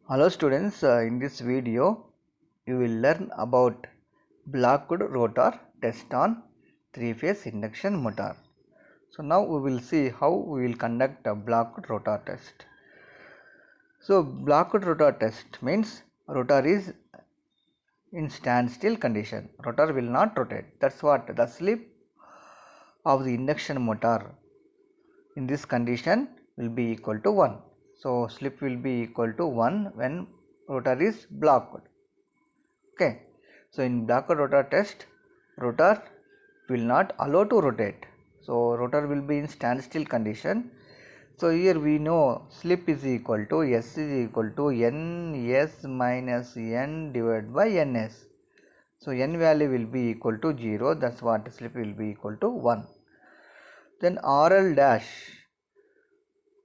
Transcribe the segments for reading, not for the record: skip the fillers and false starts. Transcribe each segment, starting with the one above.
Hello students, in this video you will learn about blocked rotor test on three-phase induction motor. So now we will see how we will conduct a blocked rotor test. So blocked rotor test means rotor is in standstill condition. Rotor will not rotate. That's what the slip of the induction motor in this condition will be equal to 1. So slip will be equal to 1 when rotor is blocked. Okay, so in blocked rotor test, rotor will not allow to rotate. So rotor will be in standstill condition. So here we know slip is equal to S is equal to Ns minus N divided by Ns. So N value will be equal to 0. That's what slip will be equal to 1. Then RL dash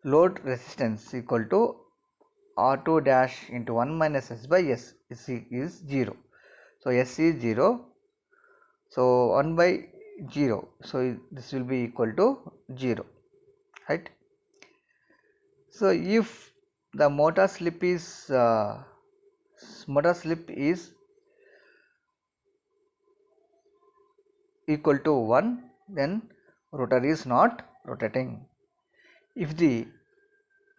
load resistance equal to R2 dash into 1 minus S by S is 0. So S is 0. So 1 by 0. So this will be equal to 0. Right. So if the motor slip is equal to 1, then rotor is not rotating. If the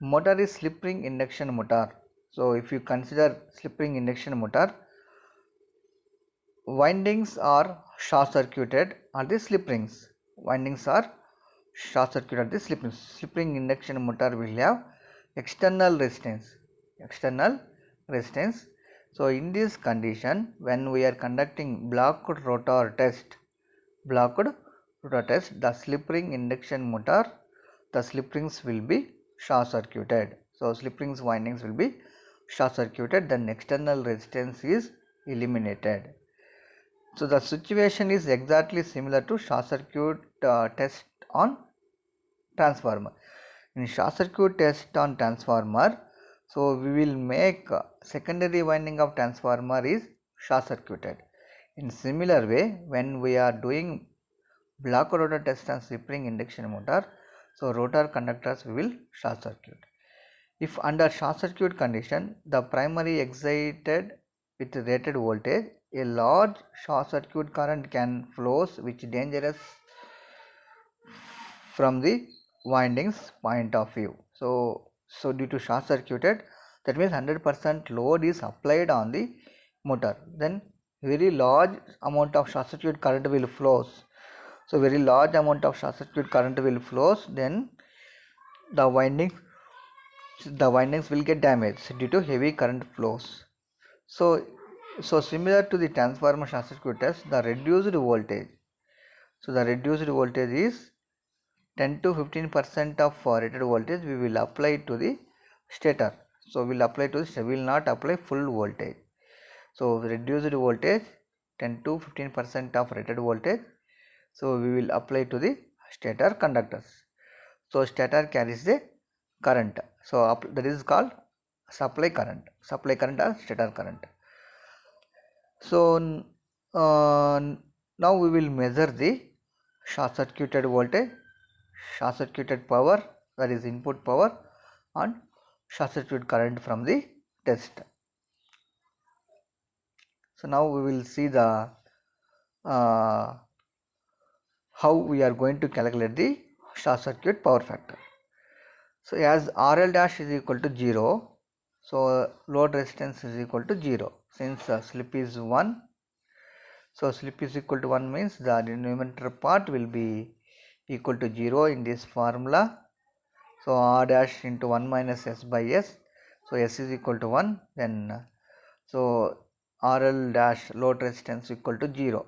motor is slip ring induction motor, so if you consider slip ring induction motor, windings are short circuited at the slip rings. Windings are short circuited at the slip rings. Slip ring induction motor will have external resistance. So in this condition, when we are conducting blocked rotor test, the slip ring induction motor, the slip rings will be short circuited. So slip rings windings will be short circuited, then external resistance is eliminated. So the situation is exactly similar to short circuit test on transformer. In short circuit test on transformer, so we will make secondary winding of transformer is short circuited. In similar way, when we are doing block rotor test on slip ring induction motor, so rotor conductors we will short circuit. If under short circuit condition, the primary excited with rated voltage, a large short circuit current can flows which dangerous from the windings point of view. So due to short circuited, that means 100% load is applied on the motor, then very large amount of short circuit current will flows. So very large amount of short circuit current will flows, then the windings will get damaged due to heavy current flows. So similar to the transformer short circuit test, the reduced voltage. So the reduced voltage is 10 to 15% of rated voltage we will apply to the stator. So we will apply to the, we will not apply full voltage. So reduced voltage 10 to 15% of rated voltage. So we will apply to the stator conductors. So stator carries the current. So that is called supply current or stator current. So now we will measure the short circuited voltage, short circuited power, that is input power, and short circuit current from the test. So now we will see the how we are going to calculate the short circuit power factor. So as RL dash is equal to 0, so load resistance is equal to 0. Since slip is 1, so slip is equal to 1 means the denominator part will be equal to 0 in this formula. So R dash into 1 minus S by S. So S is equal to 1, then so RL dash load resistance equal to 0.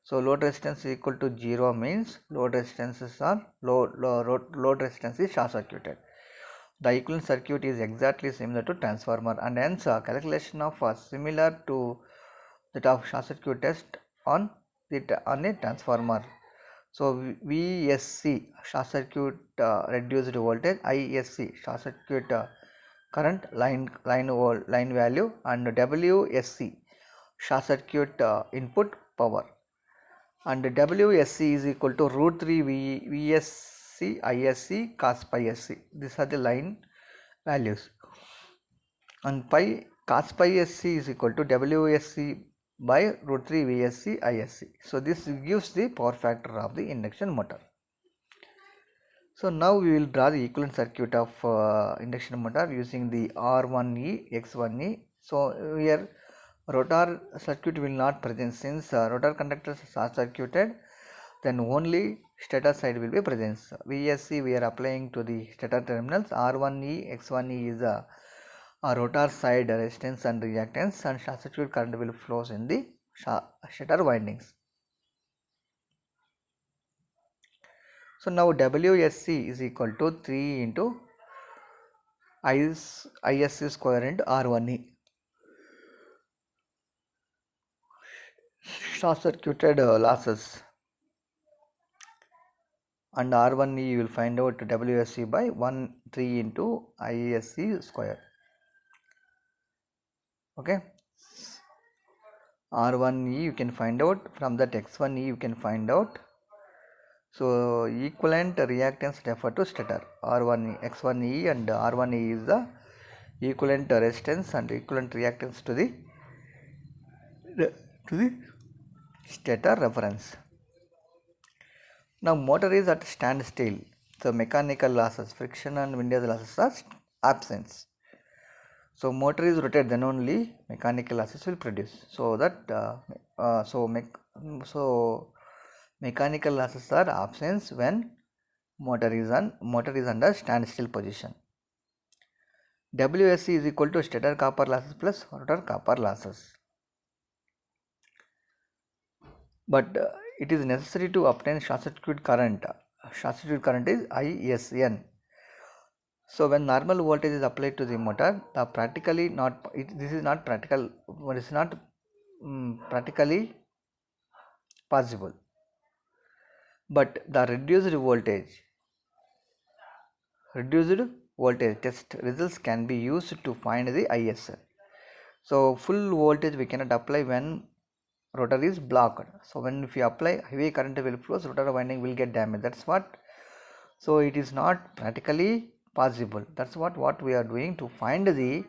So load resistance equal to 0 means load resistance is short circuited. The equivalent circuit is exactly similar to transformer, and hence calculation of similar to that of short circuit test on a transformer. So VSC short circuit reduced voltage, ISC short circuit current line value, and WSC short circuit input power, and WSC is equal to root 3 VSC ISC cos pi SC. These are the line values. and pi cos pi sc is equal to WSC by root 3 VSC ISC. So this gives the power factor of the induction motor. So now we will draw the equivalent circuit of induction motor using the R1E, X1E. So here rotor circuit will not present, since rotor conductors are circuited, then only stator side will be present. VSC we are applying to the stator terminals. R1E, X1E is a rotor side resistance and reactance, and short circuit current will flows in the stator windings. So now WSC is equal to 3 into ISC square into R1E. Short circuited losses, and R1E you will find out WSC by 3 into ISC square. Okay, R1E you can find out, from that X1E you can find out. So equivalent reactance refer to stator. R1E, X1E and R1E is the equivalent resistance and equivalent reactance to the stator reference. Now motor is at standstill, so mechanical losses, friction and windage losses are absent. So motor is rotated, then only mechanical losses will produce. So that mechanical losses are absent when motor is under standstill position. WSC is equal to stator copper losses plus rotor copper losses. But it is necessary to obtain short circuit current. Short circuit current is ISN. So when normal voltage is applied to the motor, this is not practical. It is not practically possible. But the reduced voltage test results can be used to find the ISN. So full voltage we cannot apply when rotor is blocked. So when if you apply heavy current will flow, rotor winding will get damaged. That's what. So it is not practically possible. That's what we are doing to find the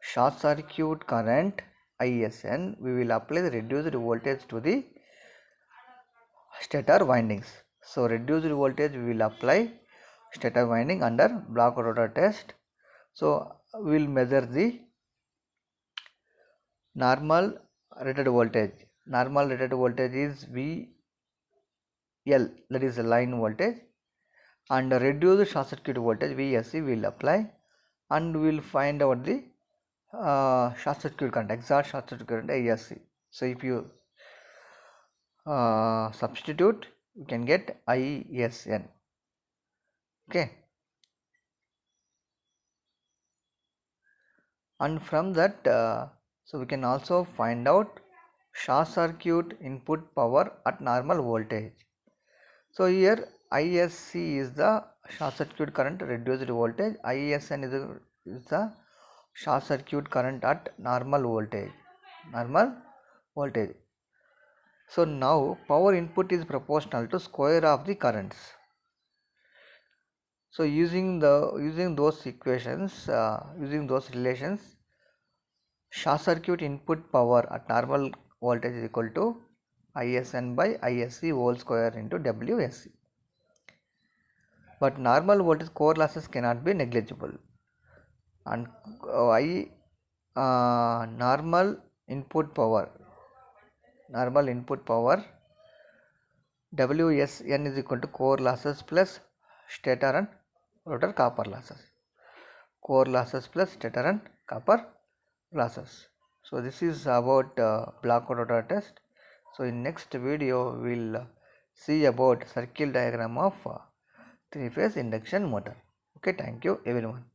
short circuit current ISN. We will apply the reduced voltage to the stator windings. So reduced voltage we will apply stator winding under block rotor test. So we will measure the normal rated voltage. Normal rated voltage is VL, that is the line voltage, and reduced short circuit voltage VSC will apply, and we will find out the short circuit current, exact short circuit current ISC. So if you substitute, you can get ISN. Okay, and from that so we can also find out short circuit input power at normal voltage. So here ISC is the short circuit current reduced voltage, ISN is the short circuit current at normal voltage. So now power input is proportional to square of the currents. So using those equations, using those relations, short circuit input power at normal voltage is equal to ISN by ISC whole square into WSC. But normal voltage core losses cannot be negligible, and normal input power WSN is equal to core losses plus stator and rotor copper losses. Core losses plus stator and copper losses. So this is about block rotor test. So in next video we will see about circuit diagram of 3-phase induction motor. Okay, thank you everyone.